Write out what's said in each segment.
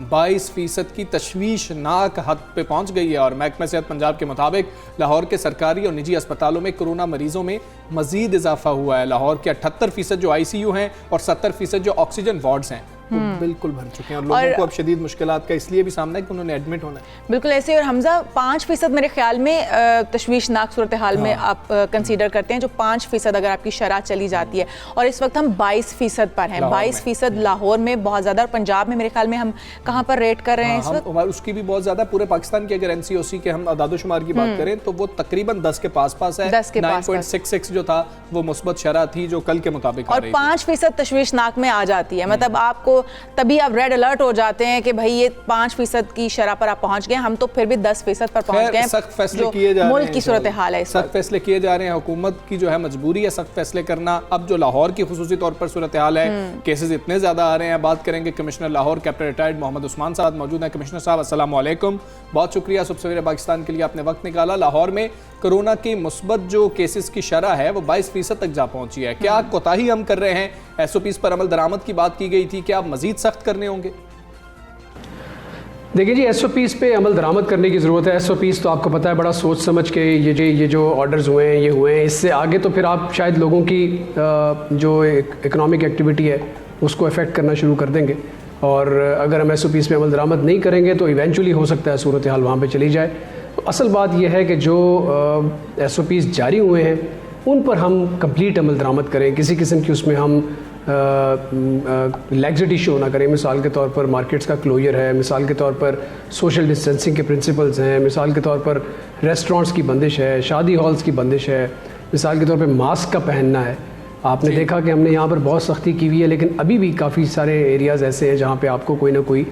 22% کی تشویشناک حد پہ پہنچ گئی ہے، اور محکمہ صحت پنجاب کے مطابق لاہور کے سرکاری اور نجی اسپتالوں میں کورونا مریضوں میں مزید اضافہ ہوا ہے۔ لاہور کے 78% جو ICU ہیں اور 70% جو آکسیجن وارڈز ہیں وہ بالکل بھر چکے ہیں، اور لوگوں کو اب شدید مشکلات کا اس لیے بھی سامنا ہے کہ انہوں نے ایڈمٹ ہونا ہے۔ بالکل ایسے، اور حمزہ 5% میرے خیال میں تشویشناک صورتحال میں آپ کنسیڈر کرتے ہیں، جو 5% اگر آپ کی شرح چلی جاتی ہے، اور اس وقت ہم 22% پر ہیں۔ 22% لاہور میں بہت زیادہ، اور پنجاب میں میرے خیال میں ہم کہاں پر ریٹ کر رہے ہیں اس وقت؟ اس کی بھی بہت زیادہ، پورے پاکستان کی اگر NCOC کے ہم اعداد و شمار کی بات کریں تو وہ تقریباً 10 کے پاس پاس ہے۔ 9.66 جو تھا وہ مثبت شرح تھی جو کل کے مطابق، اور 5% تشویشناک میں آ جاتی ہے، مطلب آپ کو تبھی آپ ریڈ الرٹ ہو جاتے ہیں کہ بھائی یہ 5% کی شرح پر آپ پہنچ گئے، ہم تو پھر بھی 10% پر پہنچ گئے ہیں۔ سخت فیصلے کیے جا رہے ہیں، ملک کی صورتحال ہے، سخت فیصلے کیے جا رہے ہیں، حکومت کی جو ہے مجبوری ہے سخت فیصلے کرنا۔ اب جو لاہور کی خصوصی طور پر صورتحال ہے، کیسز اتنے زیادہ آ رہے ہیں، بات کریں گے commissioner Lahore captain retired Muhammad Usman صاحب موجود ہیں۔ کمشنر صاحب السلام علیکم، بہت شکریہ صبح سویرے پاکستان کے لیے آپ نے وقت نکالا۔ لاہور میں کورونا کی مثبت جو کیسز کی شرح ہے وہ 22% تک جا پہنچی ہے، کیا کوتاہی ہم کر رہے ہیں؟ SOPs پر عمل درآمد کی بات کی گئی تھی، کیا مزید سخت کرنے ہوں گے؟ دیکھیں جی، SOPs پہ عمل درآمد کرنے کی ضرورت ہے۔ SOPs تو آپ کو پتہ ہے بڑا سوچ سمجھ کے یہ جو آرڈرز ہوئے ہیں، یہ ہوئے ہیں، اس سے آگے تو پھر آپ شاید لوگوں کی جو اکنامک ایکٹیویٹی ہے اس کو افیکٹ کرنا شروع کر دیں گے، اور اگر ہم SOPs پہ عمل درآمد نہیں کریں گے تو ایونچولی ہو سکتا ہے صورتحال وہاں پہ چلی جائے۔ تو اصل بات یہ ہے کہ جو SOPs جاری ہوئے ہیں ان پر ہم کمپلیٹ عمل درآمد کریں، کسی قسم کی اس میں ہم لیگزٹی شو نہ کریں۔ مثال کے طور پر مارکیٹس کا کلوجر ہے، مثال کے طور پر سوشل ڈسٹینسنگ کے پرنسپلز ہیں، مثال کے طور پر ریسٹورانٹس کی بندش ہے، شادی ہالز کی بندش ہے، مثال کے طور پہ ماسک کا پہننا ہے۔ آپ نے دیکھا کہ ہم نے یہاں پر بہت سختی کی ہوئی ہے، لیکن ابھی بھی کافی سارے ایریاز ایسے ہیں جہاں پہ آپ کو کوئی نہ کوئی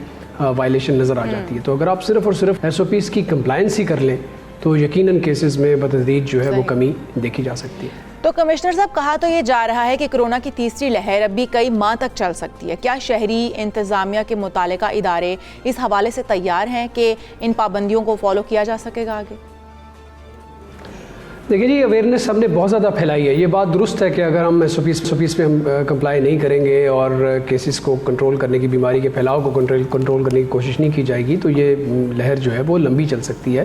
وائلیشن نظر آ جاتی ہے۔ تو اگر آپ صرف اور صرف SOPs کی کمپلائنس ہی کر لیں تو یقیناً کیسز میں بتدریج جو ہے وہ کمی دیکھی جا سکتی ہے۔ تو کمشنر صاحب، کہا تو یہ جا رہا ہے کہ کورونا کی تیسری لہر اب بھی کئی ماہ تک چل سکتی ہے، کیا شہری انتظامیہ کے متعلقہ ادارے اس حوالے سے تیار ہیں کہ ان پابندیوں کو فالو کیا جا سکے گا آگے؟ دیکھیں جی، اویئرنیس ہم نے بہت زیادہ پھیلائی ہے، یہ بات درست ہے کہ اگر ہم SOPs پہ ہم کمپلائی نہیں کریں گے اور کیسز کو کنٹرول کرنے کی، بیماری کے پھیلاؤ کو کنٹرول کرنے کی کوشش نہیں کی جائے گی تو یہ لہر جو ہے وہ لمبی چل سکتی ہے۔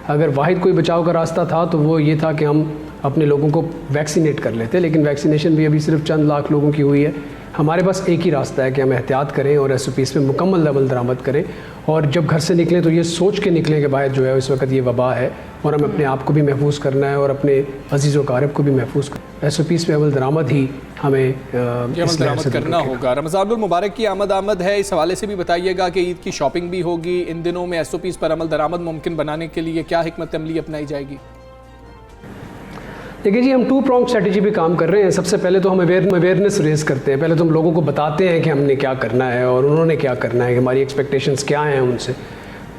اگر واحد کوئی بچاؤ کا راستہ تھا تو وہ یہ تھا کہ ہم اپنے لوگوں کو ویکسینیٹ کر لیتے، لیکن ویکسینیشن بھی ابھی صرف چند لاکھ لوگوں کی ہوئی ہے۔ ہمارے پاس ایک ہی راستہ ہے کہ ہم احتیاط کریں اور SOPs پہ مکمل عمل درآمد کریں، اور جب گھر سے نکلیں تو یہ سوچ کے نکلیں کہ باہر جو ہے اس وقت یہ وبا ہے اور ہمیں اپنے آپ کو بھی محفوظ کرنا ہے اور اپنے عزیز و اقارب کو بھی محفوظ کرنا ہے۔ SOPs پہ عمل درآمد ہی ہمیں عمل درآمد کرنا ہوگا۔ رمضان المبارک کی آمد ہے، اس حوالے سے بھی بتائیے گا کہ عید کی شاپنگ بھی ہوگی، ان دنوں میں SOPs پر عمل درآمد ممکن بنانے کے لیے کیا حکمت عملی اپنائی جائے گی؟ دیکھیے جی، ہم 2 pronged اسٹریٹجی پہ کام کر رہے ہیں۔ سب سے پہلے تو ہم اویئرنیس ریز کرتے ہیں، پہلے تو ہم لوگوں کو بتاتے ہیں کہ ہم نے کیا کرنا ہے اور انہوں نے کیا کرنا ہے، کہ ہماری ایکسپیکٹیشنز کیا ہیں ان سے۔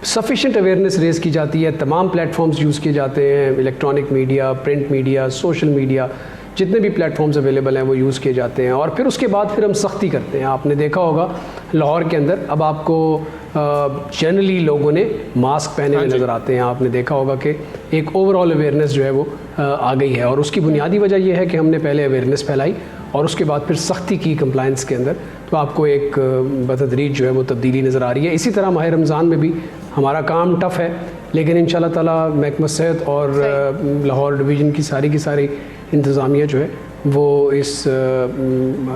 سفیشینٹ اویئرنیس ریز کی جاتی ہے، تمام پلیٹ فارمز یوز کیے جاتے ہیں، electronic media, print media, social media, جتنے بھی پلیٹ فارمز اویلیبل ہیں وہ یوز کیے جاتے ہیں، اور پھر اس کے بعد پھر ہم سختی کرتے ہیں۔ آپ نے دیکھا ہوگا لاہور کے اندر اب آپ کو جنرلی لوگوں نے ماسک پہنے ہوئے نظر آتے ہیں۔ آپ نے دیکھا ہوگا کہ ایک اوور آل اویئرنیس جو ہے وہ آ گئی ہے، اور اس کی بنیادی وجہ یہ ہے کہ ہم نے پہلے اویئرنیس پھیلائی اور اس کے بعد پھر سختی کی کمپلائنس کے اندر، تو آپ کو ایک بتدریج جو ہے وہ تبدیلی نظر آ رہی ہے۔ اسی طرح ماہ رمضان میں بھی ہمارا کام ٹف ہے، لیکن انشاءاللہ تعالیٰ محکمہ صحت اور لاہور ڈویژن کی ساری انتظامیہ جو ہے وہ اس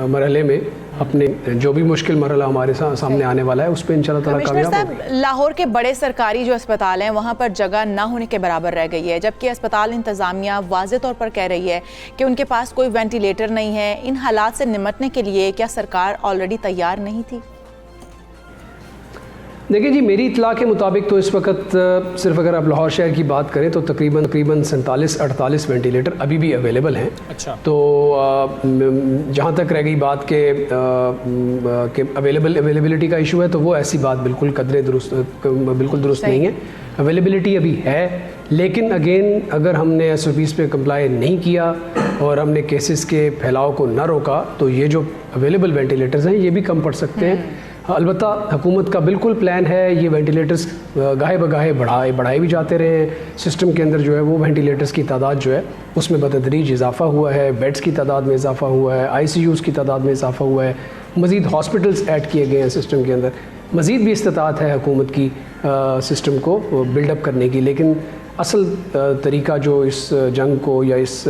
مرحلے میں اپنے جو بھی مشکل مرحلہ ہمارے سامنے آنے والا ہے اس پہ انشاءاللہ تعالیٰ کامیاب ہوگی۔ کمشنر صاحب، لاہور کے بڑے سرکاری جو اسپتال ہیں وہاں پر جگہ نہ ہونے کے برابر رہ گئی ہے، جبکہ اسپتال انتظامیہ واضح طور پر کہہ رہی ہے کہ ان کے پاس کوئی وینٹیلیٹر نہیں ہے۔ ان حالات سے نمٹنے کے لیے کیا سرکار آلریڈی تیار نہیں تھی؟ دیکھیں جی، میری اطلاع کے مطابق تو اس وقت صرف اگر آپ لاہور شہر کی بات کریں تو تقریباً 47-48 وینٹیلیٹر ابھی بھی اویلیبل ہیں۔ اچھا، تو جہاں تک رہ گئی بات کہ اویلیبلٹی کا ایشو ہے تو وہ ایسی بات بالکل درست نہیں ہے۔ اویلیبلٹی ابھی ہے، لیکن اگین اگر ہم نے SOPs پہ کمپلائی نہیں کیا اور ہم نے کیسز کے پھیلاؤ کو نہ روکا تو یہ جو اویلیبل وینٹیلیٹرز ہیں یہ بھی کم پڑ سکتے ہیں۔ البتہ حکومت کا بالکل پلان ہے، یہ وینٹیلیٹرز گاہے بگاہے بڑھائے بھی جاتے رہے ہیں۔ سسٹم کے اندر جو ہے وہ وینٹیلیٹرز کی تعداد جو ہے اس میں بتدریج اضافہ ہوا ہے، بیڈز کی تعداد میں اضافہ ہوا ہے، ICUs کی تعداد میں اضافہ ہوا ہے، مزید ہاسپٹلز ایڈ کیے گئے ہیں سسٹم کے اندر۔ مزید بھی استطاعت ہے حکومت کی سسٹم کو بلڈ اپ کرنے کی، لیکن اصل طریقہ جو اس جنگ کو یا اس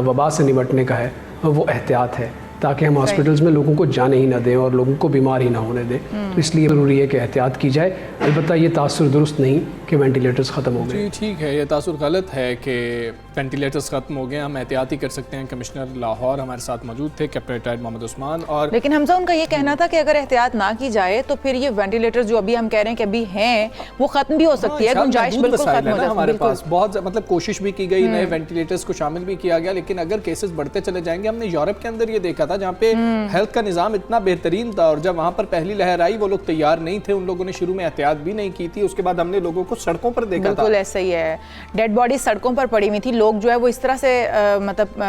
وبا سے نمٹنے کا ہے وہ احتیاط ہے، تاکہ ہم ہاسپٹلز میں لوگوں کو جانے ہی نہ دیں اور لوگوں کو بیمار ہی نہ ہونے دیں. تو اس لیے ضروری ہے کہ احتیاط کی جائے. البتہ یہ تاثر درست نہیں کہ وینٹیلیٹرز ختم ہو گئے. جی ٹھیک ہے، یہ تاثر غلط ہے کہ وینٹیلیٹرز ختم ہو گئے. ہم احتیاطی کر سکتے ہیں. کمشنر لاہور ہمارے ساتھ موجود تھے، کیپٹن ریٹائرڈ محمد عثمان. اور لیکن حمزہ ان کا یہ کہنا تھا کہ اگر احتیاط نہ کی جائے تو پھر یہ وینٹیلیٹر جو ابھی ہم کہہ رہے ہیں کہ ابھی ہیں وہ ختم بھی ہو سکتی ہے، گنجائش بالکل ختم ہو جائے. ہمارے پاس بہت مطلب کوشش بھی کی گئی، نئے وینٹیلیٹرز کو شامل بھی کیا گیا، لیکن اگر کیسز بڑھتے چلے جائیں گے. ہم نے یورپ کے اندر یہ دیکھا تھا جہاں پہ ہیلتھ کا نظام اتنا بہترین تھا، اور جب وہاں پر پہلی لہر آئی وہ لوگ تیار نہیں تھے، ان لوگوں نے شروع میں احتیاط بھی نہیں کی تھی. اس کے بعد ہم نے لوگوں کو سڑکوں پر دیکھا تھا. بالکل ایسا ہی ہے، ڈیڈ باڈی سڑکوں پر پڑی ہوئی تھی. لوگ جو ہے وہ اس طرح سے مطلب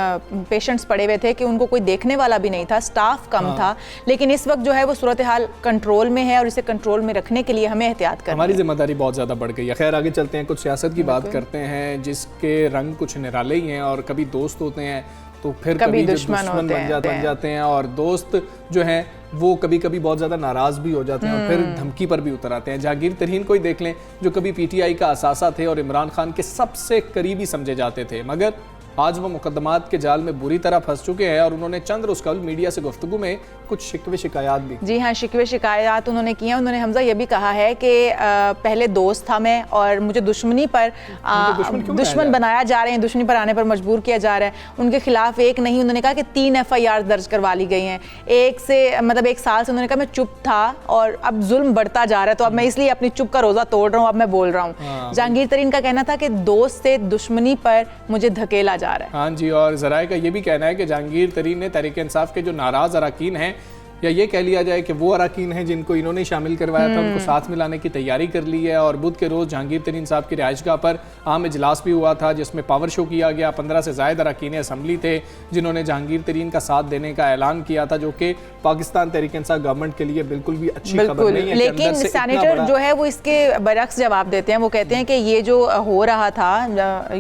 پیشنٹس پڑے ہوئے تھے کہ ان کو کوئی دیکھنے والا بھی نہیں تھا، سٹاف کم تھا. لیکن اس وقت جو ہے وہ صورتحال کنٹرول میں ہے، اور اسے کنٹرول میں رکھنے کے لیے ہمیں احتیاط کرنا ہے. ہماری ذمہ داری بہت زیادہ بڑھ گئی ہے. خیر آگے چلتے ہیں، کچھ سیاست کی بات کرتے ہیں جس کے رنگ کچھ نرالے ہی ہیں، اور کبھی دوست ہوتے ہیں تو پھر کبھی دشمن بن جاتے ہیں، اور دوست جو ہیں وہ کبھی کبھی بہت زیادہ ناراض بھی ہو جاتے ہیں اور پھر دھمکی پر بھی اتر آتے ہیں. جہانگیر ترین کو ہی دیکھ لیں، جو کبھی پی ٹی آئی کا اثاثہ تھے اور عمران خان کے سب سے قریبی سمجھے جاتے تھے، مگر آج وہ مقدمات کے جال میں بری طرح پھنس چکے ہیں. اور انہوں نے چند روز قبل میڈیا سے گفتگو میں کچھ شکوے شکایات بھی. جی ہاں، شکوے شکایات انہوں نے کیے. انہوں نے حمزہ یہ بھی کہا ہے کہ پہلے دوست تھا میں، اور مجھے دشمنی پر دشمن بنایا جا رہے ہیں، دشمنی پر آنے پر مجبور کیا جا رہا ہے. ان کے خلاف ایک نہیں، انہوں نے کہا کہ 3 FIR درج کروا لی گئی ہیں. ایک سال سے انہوں نے کہا میں چپ تھا اور اب ظلم بڑھتا جا رہا ہے، تو اب میں اس لیے اپنی چپ کا روزہ توڑ رہا ہوں، اب میں بول رہا ہوں. جہانگیر ترین کا کہنا تھا کہ دوست سے دشمنی پر مجھے دھکیلا جا رہا ہے. ہاں جی، اور ذرائع کا یہ بھی کہنا ہے کہ جہانگیر ترین نے تحریک انصاف کے جو ناراض اراکین ہیں، یا یہ کہہ لیا جائے کہ وہ اراکین ہیں جن کو انہوں نے شامل کروایا تھا، ان کو ساتھ ملانے کی تیاری کر لی ہے. اور بدھ کے روز جہانگیر ترین صاحب کی رہائش گاہ پر عام اجلاس بھی ہوا تھا جس میں پاور شو کیا گیا. 15 سے زائد اراکین اسمبلی تھے جنہوں نے جہانگیر ترین کا ساتھ دینے کا اعلان کیا تھا، جو کہ پاکستان تحریک انصاف گورنمنٹ کے لیے بالکل بھی اچھی خبر نہیں ہے. لیکن سینیٹر جو ہے وہ اس کے برعکس جواب دیتے ہیں. وہ کہتے ہیں کہ یہ جو ہو رہا تھا،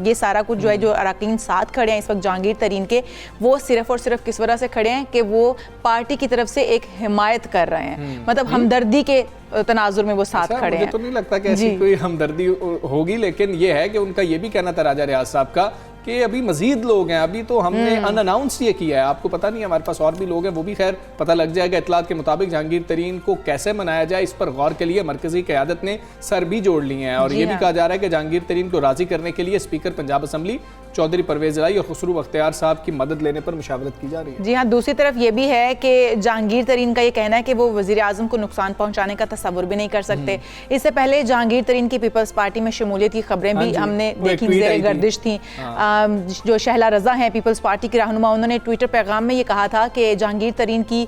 یہ سارا کچھ جو ہے جو اراکین ساتھ کھڑے ہیں اس وقت جہانگیر ترین کے، وہ صرف اور صرف کس وجہ سے کھڑے ہیں کہ وہ پارٹی کی طرف سے ایک حمایت کر رہے ہیں، مطلب ہمدردی کے تناظر میں وہ ساتھ کھڑے ہیں. مجھے تو نہیں لگتا کہ ایسی کوئی ہمدردی ہوگی، لیکن یہ ہے کہ ان کا یہ بھی کہنا تھا راجہ ریاض صاحب کا کہ ابھی مزید لوگ ہیں، ابھی تو ہم نے ان اناؤنس یہ کیا ہے، آپ کو پتہ نہیں، ہمارے پاس اور بھی لوگ ہیں، وہ بھی خیر پتہ لگ جائے گا. اطلاعات کے مطابق جہانگیر ترین کو کیسے منایا جائے اس پر غور کے لیے مرکزی قیادت نے سر بھی جوڑ لیے ہیں. اور یہ بھی کہا جا رہا ہے کہ جہانگیر ترین کو راضی کرنے کے لیے اسپیکر پنجاب اسمبلی چودھری پرویز الہی اور خسرو بختیار صاحب کی مدد لینے پر مشاورت کی جا رہی ہے. جی ہاں، دوسری طرف یہ بھی ہے کہ جہانگیر ترین کا یہ کہنا ہے کہ وہ وزیر اعظم کو نقصان پہنچانے کا تصور بھی نہیں کر سکتے. اس سے پہلے جہانگیر ترین کی پیپلز پارٹی میں شمولیت کی خبریں بھی ہم نے دیکھی، زیر گردش تھیں. جو شہلا رضا ہیں پیپلز پارٹی کی رہنما، انہوں نے ٹویٹر پیغام میں یہ کہا تھا کہ جہانگیر ترین کی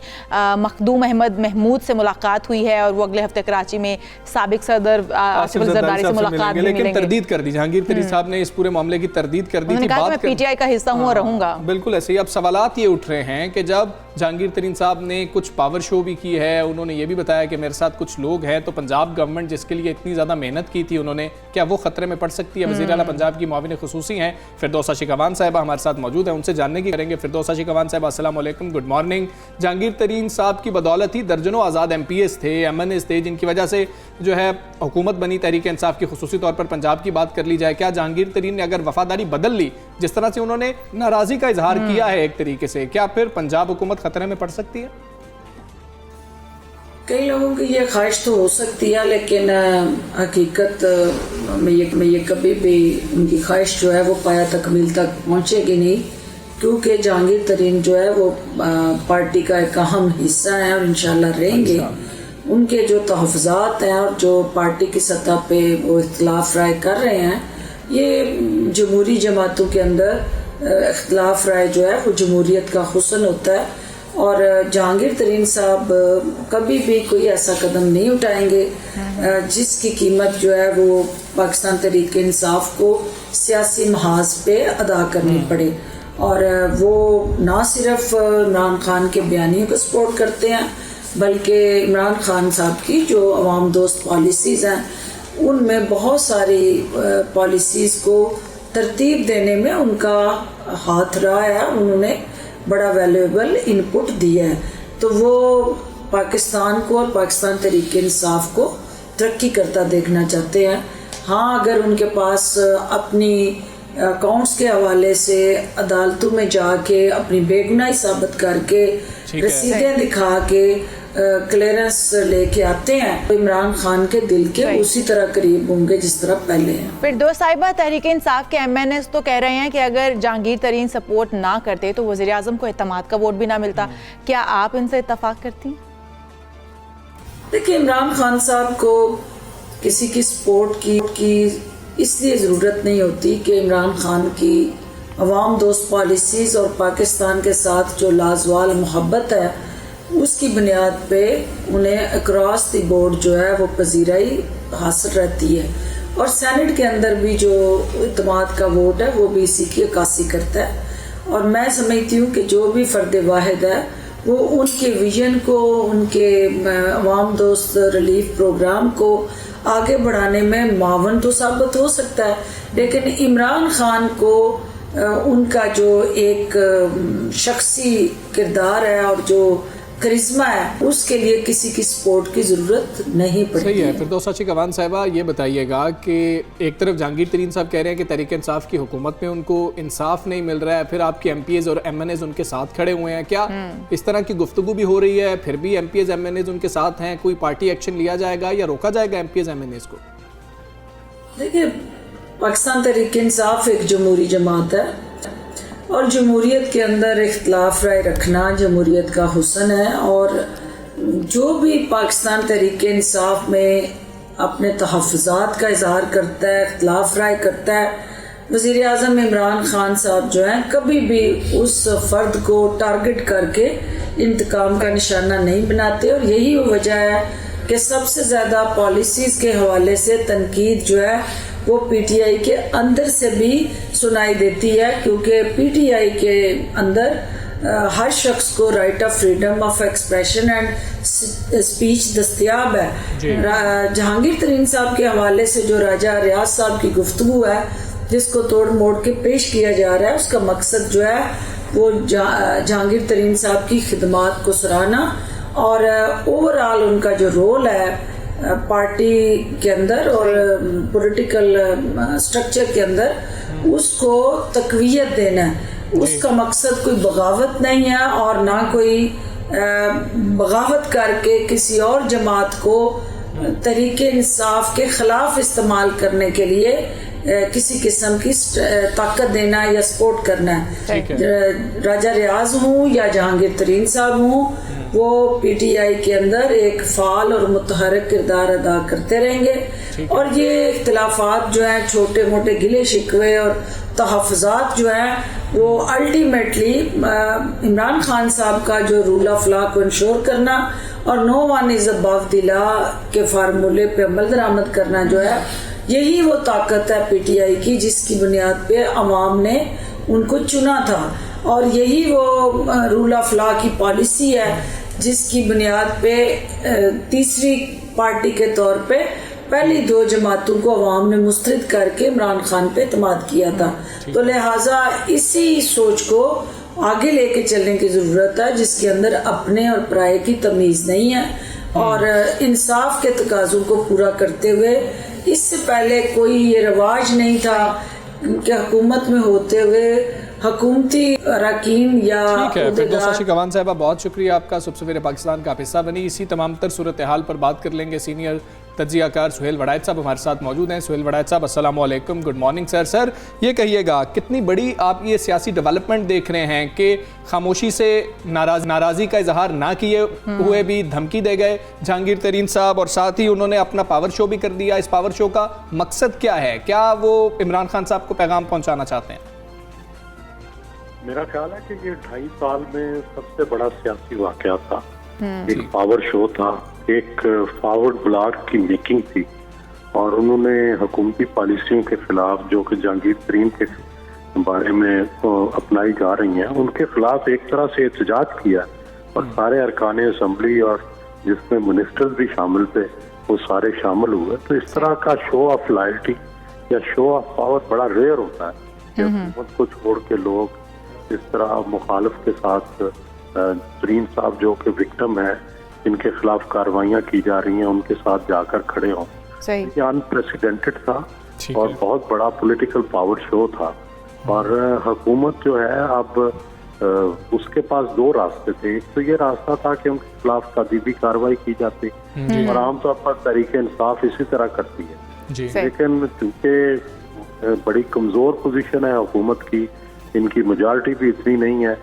مخدوم احمد محمود سے ملاقات ہوئی ہے، اور وہ اگلے ہفتے کراچی میں سابق صدر آصف الزرداری سے ملاقات بھی ملیں گے. لیکن تردید کر دی جہانگیر ترین صاحب نے، اس پورے معاملے کی تردید کر دی تھی. میں پی ٹی آئی کا حصہ ہوں اور رہوں گا. بالکل ایسے ہی. اب سوالات یہ اٹھ رہے ہیں کہ جب جہانگیر ترین صاحب نے کچھ پاور شو بھی کی ہے، انہوں نے یہ بھی بتایا کہ میرے ساتھ کچھ لوگ ہیں، تو پنجاب گورنمنٹ جس کے لیے اتنی زیادہ محنت کی تھی انہوں نے، کیا وہ خطرے میں پڑ سکتی ہے؟ وزیر اعلیٰ پنجاب کی معاون خصوصی ہیں فردوسہ شکوان صاحبہ ہمارے ساتھ موجود ہیں، ان سے جاننے کی کریں گے. فردوسہ شکوان صاحبہ السلام علیکم، گڈ مارننگ. جہانگیر ترین صاحب کی بدولت ہی درجنوں آزاد ایم پی ایس تھے، ایم این ایس تھے، جن کی وجہ سے جو ہے حکومت بنی تحریک انصاف کی. خصوصی طور پر پنجاب کی بات کر لی جائے، کیا جہانگیر ترین نے اگر وفاداری بدل لی، جس طرح سے انہوں نے ناراضی کا اظہار کیا ہے ایک طریقے سے، کیا پھر پنجاب حکومت خطرے میں پڑ سکتی ہے؟ کئی لوگوں کی یہ خواہش تو ہو سکتی ہے، لیکن حقیقت میں یہ کبھی بھی ان کی خواہش جو ہے وہ پایا تکمیل تک پہنچے گی نہیں، کیونکہ جہانگیر ترین جو ہے وہ پارٹی کا ایک اہم حصہ ہے اور انشاءاللہ رہیں گے. ان کے جو تحفظات ہیں اور جو پارٹی کی سطح پہ وہ اختلاف رائے کر رہے ہیں، یہ جمہوری جماعتوں کے اندر اختلاف رائے جو ہے وہ جمہوریت کا حسن ہوتا ہے. اور جہانگیر ترین صاحب کبھی بھی کوئی ایسا قدم نہیں اٹھائیں گے جس کی قیمت جو ہے وہ پاکستان تحریک انصاف کو سیاسی محاذ پہ ادا کرنی پڑے. اور وہ نہ صرف عمران خان کے بیانیوں کو سپورٹ کرتے ہیں، بلکہ عمران خان صاحب کی جو عوام دوست پالیسیز ہیں ان میں بہت ساری پالیسیز کو ترتیب دینے میں ان کا ہاتھ رہا ہے، انہوں نے بڑا ویلیویبل ان پٹ دیا ہے. تو وہ پاکستان کو اور پاکستان تحریک انصاف کو ترقی کرتا دیکھنا چاہتے ہیں. ہاں اگر ان کے پاس اپنی اکاؤنٹس کے حوالے سے عدالتوں میں جا کے اپنی بے گناہی ثابت کر کے رسیدیں دکھا کے کلیئرنس لے کے آتے ہیں تو عمران خان کے دل کے اسی طرح قریب ہوں گے جس طرح پہلے ہیں. فردوس صاحبہ، تحریک انصاف کے ایم این ایز تو کہہ رہے ہیں کہ اگر جہانگیر ترین سپورٹ نہ کرتے تو وزیر اعظم کو اعتماد کا ووٹ بھی نہ ملتا. کیا آپ ان سے اتفاق کرتی ہیں؟ دیکھیں، عمران خان صاحب کو کسی کی سپورٹ کی اس لیے ضرورت نہیں ہوتی کہ عمران خان کی عوام دوست پالیسیز اور پاکستان کے ساتھ جو لازوال محبت ہے اس کی بنیاد پہ انہیں اکراس دی بورڈ جو ہے وہ پذیرائی حاصل رہتی ہے، اور سینٹ کے اندر بھی جو اعتماد کا ووٹ ہے وہ بھی اسی کی عکاسی کرتا ہے. اور میں سمجھتی ہوں کہ جو بھی فرد واحد ہے وہ ان کے ویژن کو، ان کے عوام دوست ریلیف پروگرام کو آگے بڑھانے میں معاون تو ثابت ہو سکتا ہے، لیکن عمران خان کو ان کا جو ایک شخصی کردار ہے اور جو کرزمہ ہے اس کے لیے کسی کی سپورٹ کی ضرورت نہیں پڑتی. صحیح ہے. فردوس اچیکوان صاحبہ، یہ بتائیے گا کہ ایک طرف جہانگیر ترین صاحب کہہ رہے ہیں کہ تحریک انصاف کی حکومت میں ان کو انصاف نہیں مل رہا ہے، پھر آپ کے ایم پی ایز اور ایم این ایز ان کے ساتھ کھڑے ہوئے ہیں. کیا اس طرح کی گفتگو بھی ہو رہی ہے؟ پھر بھی M P As M N As ان کے ساتھ ہیں، کوئی پارٹی ایکشن لیا جائے گا یا روکا جائے گا M P As M N As کو؟ دیکھیں، پاکستان تحریک انصاف ایک جمہوری جماعت ہے اور جمہوریت کے اندر اختلاف رائے رکھنا جمہوریت کا حسن ہے، اور جو بھی پاکستان تحریک انصاف میں اپنے تحفظات کا اظہار کرتا ہے، اختلاف رائے کرتا ہے، وزیر اعظم عمران خان صاحب جو ہیں کبھی بھی اس فرد کو ٹارگٹ کر کے انتقام کا نشانہ نہیں بناتے. اور یہی وجہ ہے کہ سب سے زیادہ پالیسیز کے حوالے سے تنقید جو ہے وہ پی ٹی آئی کے اندر سے بھی سنائی دیتی ہے، کیونکہ پی ٹی آئی کے اندر ہر شخص کو right of freedom of expression and speech دستیاب ہے. جہانگیر ترین صاحب کے حوالے سے جو راجہ ریاض صاحب کی گفتگو ہے جس کو توڑ موڑ کے پیش کیا جا رہا ہے، اس کا مقصد جو ہے وہ جہانگیر ترین صاحب کی خدمات کو سراہنا اور اوورآل ان کا جو رول ہے پارٹی کے اندر اور پولیٹیکل سٹرکچر کے اندر اس کو تقویت دینا ہے. اس کا مقصد کوئی بغاوت نہیں ہے، اور نہ کوئی بغاوت کر کے کسی اور جماعت کو تحریک انصاف کے خلاف استعمال کرنے کے لیے کسی قسم کی طاقت دینا یا سپورٹ کرنا ہے. راجہ ریاض ہوں یا جہانگیر ترین صاحب ہوں، وہ پی ٹی آئی کے اندر ایک فعال اور متحرک کردار ادا کرتے رہیں گے. اور یہ اختلافات جو ہیں، چھوٹے موٹے گلے شکوے اور تحفظات جو ہیں، وہ الٹیمیٹلی عمران خان صاحب کا جو رول آف لا کو انشور کرنا اور نو ون از ابو دی لا کے فارمولے پہ عمل درآمد کرنا جو ہے، یہی وہ طاقت ہے پی ٹی آئی کی جس کی بنیاد پہ عوام نے ان کو چنا تھا، اور یہی وہ رول آف لا کی پالیسی ہے جس کی بنیاد پہ تیسری پارٹی کے طور پہ پہلی دو جماعتوں کو عوام نے مسترد کر کے عمران خان پہ اعتماد کیا تھا. تو لہٰذا اسی سوچ کو آگے لے کے چلنے کی ضرورت ہے جس کے اندر اپنے اور پرائے کی تمیز نہیں ہے، اور انصاف کے تقاضوں کو پورا کرتے ہوئے اس سے پہلے کوئی یہ رواج نہیں تھا کہ حکومت میں ہوتے ہوئے حکومتی اراکین یا فردوس اچیکوان صاحبہ، بہت شکریہ آپ کا. صبح سویرے پاکستان کا حصہ بنی. اسی تمام تر صورتحال پر بات کر لیں گے. سینئر تجزیہ کار سہیل وڑائچ صاحب ہمارے ساتھ موجود ہیں. سہیل وڑائچ صاحب السلام علیکم، گڈ مارننگ سر. سر یہ کہیے گا کتنی بڑی آپ یہ سیاسی ڈیولپمنٹ دیکھ رہے ہیں کہ خاموشی سے ناراضی کا اظہار نہ کیے ہوئے بھی دھمکی دے گئے جہانگیر ترین صاحب، اور ساتھ ہی انہوں نے اپنا پاور شو بھی کر دیا. اس پاور شو کا مقصد کیا ہے؟ کیا وہ عمران خان صاحب کو پیغام پہنچانا چاہتے ہیں؟ میرا خیال ہے کہ یہ 2.5 سال میں سب سے بڑا سیاسی واقعہ تھا. ایک پاور شو تھا، ایک فارورڈ بلاک کی میکنگ تھی، اور انہوں نے حکومتی پالیسیوں کے خلاف جو کہ جہانگیر ترین کے بارے میں اپنائی جا رہی ہیں ان کے خلاف ایک طرح سے احتجاج کیا، اور سارے ارکان اسمبلی اور جس میں منسٹر بھی شامل تھے وہ سارے شامل ہوئے. تو اس طرح کا شو آف لائلٹی یا شو آف پاور بڑا ریئر ہوتا ہے کہ حکومت کو چھوڑ کے لوگ اس طرح مخالف کے ساتھ ترین صاحب جو کہ وکٹم ہے جن کے خلاف کارروائیاں کی جا رہی ہیں ان کے ساتھ جا کر کھڑے ہوں. صحیح. یہ انپریسیڈنٹڈ تھا اور بہت بڑا پولیٹیکل پاور شو تھا. اور حکومت جو ہے اب اس کے پاس دو راستے تھے. ایک تو یہ راستہ تھا کہ ان کے خلاف تادیبی کارروائی کی جاتی اور عام طور پر تحریک انصاف اسی طرح کرتی ہے. لیکن چونکہ بڑی کمزور پوزیشن ہے حکومت کی, ان کی میجارٹی بھی اتنی نہیں ہے,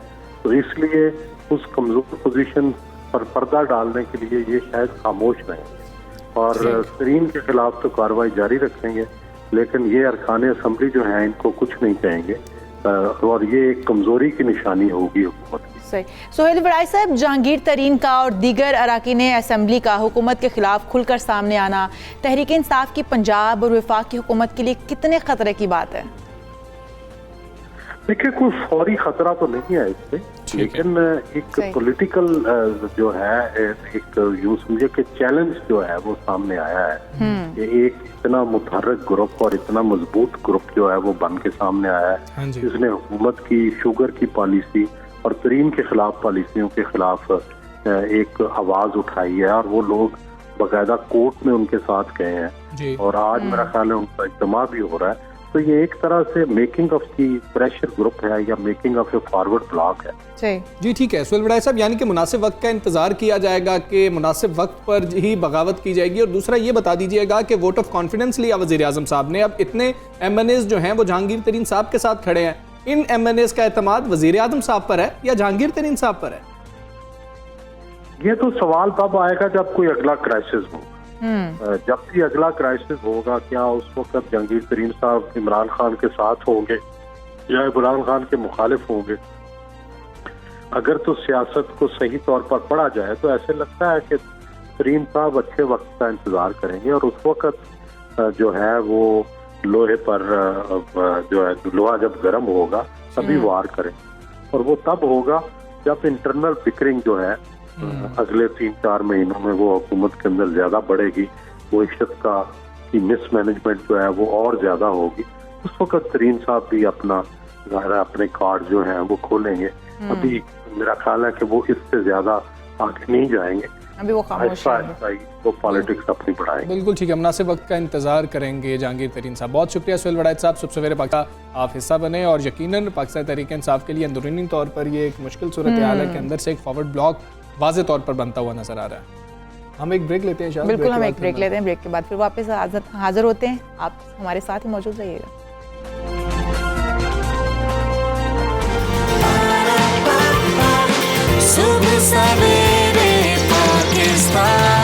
تو اس لیے اس کمزور پوزیشن پر پردہ ڈالنے کے لیے یہ شاید خاموش رہیں اور ترین کے خلاف تو کارروائی جاری رکھیں گے, لیکن یہ ارکان اسمبلی جو ہیں ان کو کچھ نہیں کہیں گے اور یہ ایک کمزوری کی نشانی ہوگی حکومت کی. صحیح. سہیل وڑائی صاحب, جہانگیر ترین کا اور دیگر اراکین اسمبلی کا حکومت کے خلاف کھل کر سامنے آنا تحریک انصاف کی پنجاب اور وفاق کی حکومت کے لیے کتنے خطرے کی بات ہے؟ دیکھیں کوئی فوری خطرہ تو نہیں ہے اس سے, لیکن ایک پولیٹیکل جو ہے ایک یوں سمجھے کہ چیلنج جو ہے وہ سامنے آیا ہے کہ ایک اتنا متحرک گروپ اور اتنا مضبوط گروپ جو ہے وہ بن کے سامنے آیا ہے جس نے حکومت کی شوگر کی پالیسی اور ترین کے خلاف پالیسیوں کے خلاف ایک آواز اٹھائی ہے, اور وہ لوگ باقاعدہ کورٹ میں ان کے ساتھ گئے ہیں اور آج میرا خیال ہے ان کا اجتماع بھی ہو رہا ہے. تو یہ ایک طرح سے making of the pressure group ہے یا making of a forward block ہے. جی ٹھیک ہے سہیل وڑائی صاحب, یعنی کہ مناسب وقت کا انتظار کیا جائے گا کہ مناسب وقت پر ہی بغاوت کی جائے گی. اور دوسرا یہ بتا دیجئے گا کہ ووٹ آف کانفیڈنس لیا وزیر اعظم صاحب نے, اب اتنے ایم این ایز جو ہیں وہ جہانگیر ترین صاحب کے ساتھ کھڑے ہیں, ان ایم این ایز کا اعتماد وزیر اعظم صاحب پر ہے یا جہانگیر ترین صاحب پر ہے؟ یہ تو سوال تب آئے گا جب کوئی اگلا کرائسس ہو. جب بھی اگلا کرائسس ہوگا, کیا اس وقت جہانگیر ترین صاحب عمران خان کے ساتھ ہوں گے یا عمران خان کے مخالف ہوں گے؟ اگر تو سیاست کو صحیح طور پر پڑھا جائے تو ایسے لگتا ہے کہ ترین صاحب اچھے وقت کا انتظار کریں گے اور اس وقت جو ہے وہ لوہے پر جو ہے لوہا جب گرم ہوگا تبھی وار کریں, اور وہ تب ہوگا جب انٹرنل بکرنگ جو ہے اگلے 3-4 مہینوں میں وہ حکومت کے اندر زیادہ بڑھے گی, وہ عشت کا کی مس مینجمنٹ جو ہے وہ اور زیادہ ہوگی. اس وقت ترین صاحب بھی اپنے کارڈ جو ہیں وہ کھولیں گے. ابھی میرا خیال ہے کہ وہ اس سے زیادہ آگے نہیں جائیں گے, ابھی وہ خاموش ہیں, وہ پالیٹکس اپنی بڑھائیں گے. بالکل ٹھیک ہے, مناسب وقت کا انتظار کریں گے جہانگیر ترین صاحب. بہت شکریہ سہیل وڑائی صاحب, صبح سویرے پاکستان آپ حصہ بنے, اور یقیناً پاکستان تحریک انصاف کے لیے اندرونی طور پر یہ ایک مشکل صورتحال ہے کہ اندر سے ایک فارورڈ بلاک واضح طور پر بنتا ہوا نظر آ رہا ہے. ہم ایک بریک لیتے ہیں. بالکل, ہم ایک بریک لیتے ہیں, بریک کے بعد پھر واپس حاضر ہوتے ہیں. آپ ہمارے ساتھ ہی موجود رہیے گا. صبح سویرے پاکستان.